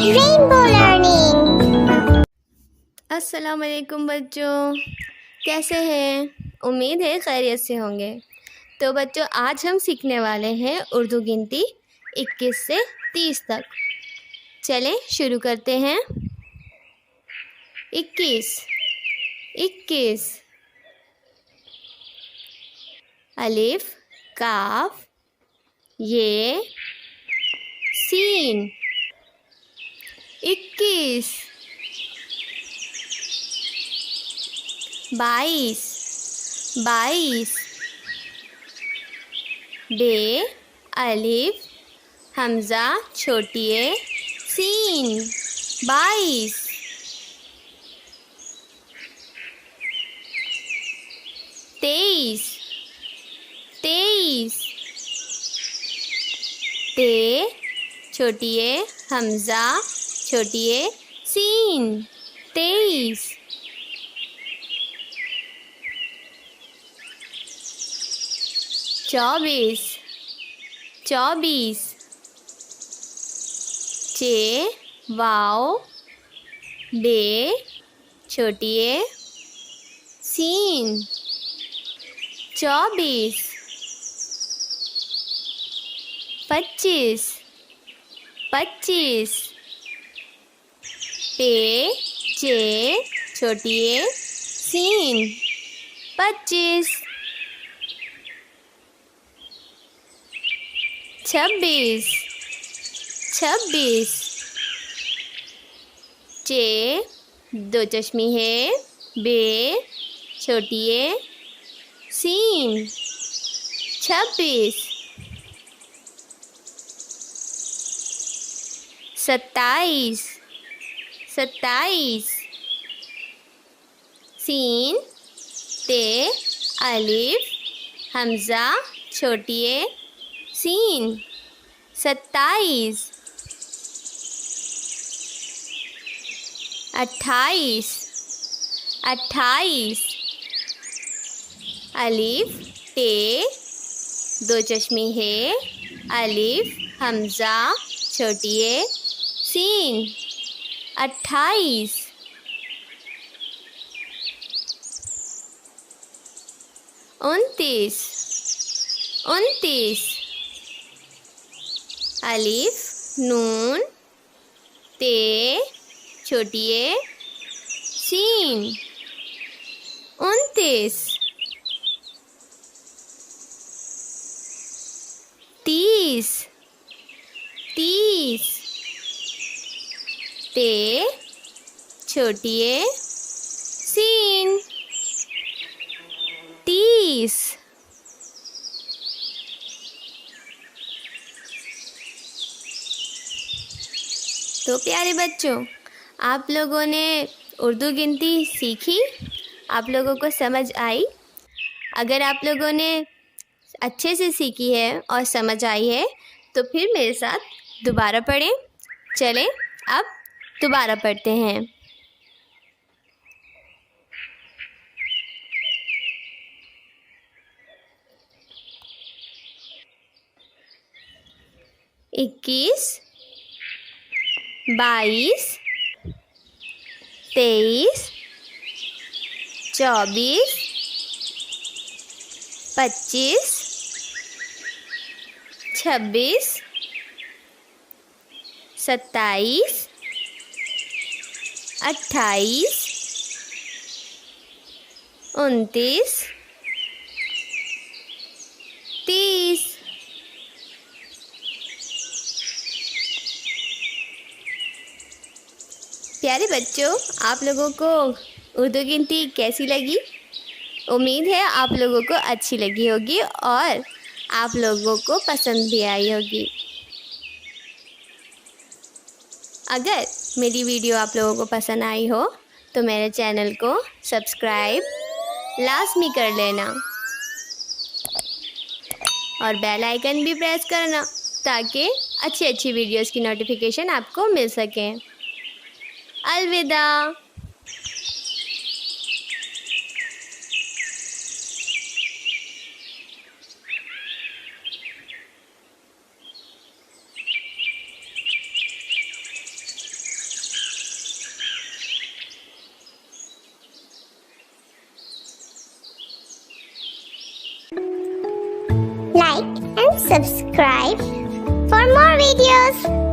Rainbow learning. अस्सलाम वालेकुम बच्चों, कैसे हैं? उम्मीद है खैरियत से होंगे। तो बच्चों, आज हम सीखने वाले हैं उर्दू गिनती 21 से 30 तक। चलें शुरू करते हैं। 21 21 अलिफ काफ ये सीन। 21 22 बे अलिफ हमज़ा छोटी ए सीन 22। 23 ते छोटी ए हमज़ा छोटी ए सीन 23। 24 चे वाओ बे छोटी ए सीन 24। 25 पे चे छोटी ए सीन 25। 26 चे दो चश्मी है बे छोटी ए सीन 26। 27 सीन ते अलिफ हमज़ा छोटी ए सीन 27। 28 अलिफ ते दो चश्मी है अलिफ हमज़ा छोटी ए सीन 28। 29 अलिफ नून ते छोटी ए सीन 29। 30 ते छोटी ए सीन 30। तो प्यारे बच्चों, आप लोगों ने उर्दू गिनती सीखी? आप लोगों को समझ आई? अगर आप लोगों ने अच्छे से सीखी है और समझ आई है तो फिर मेरे साथ दोबारा पढ़ें। चलें अब दोबारा पढ़ते हैं। 21 22 23 24 25 26 27 28 29 30। प्यारे बच्चों, आप लोगों को उर्दू गिनती कैसी लगी? उम्मीद है आप लोगों को अच्छी लगी होगी और आप लोगों को पसंद भी आई होगी। अगर मेरी वीडियो आप लोगों को पसंद आई हो तो मेरे चैनल को सब्सक्राइब लाजमी कर लेना और बेल आइकन भी प्रेस करना ताकि अच्छी वीडियोस की नोटिफिकेशन आपको मिल सके। अलविदा। subscribe for more videos.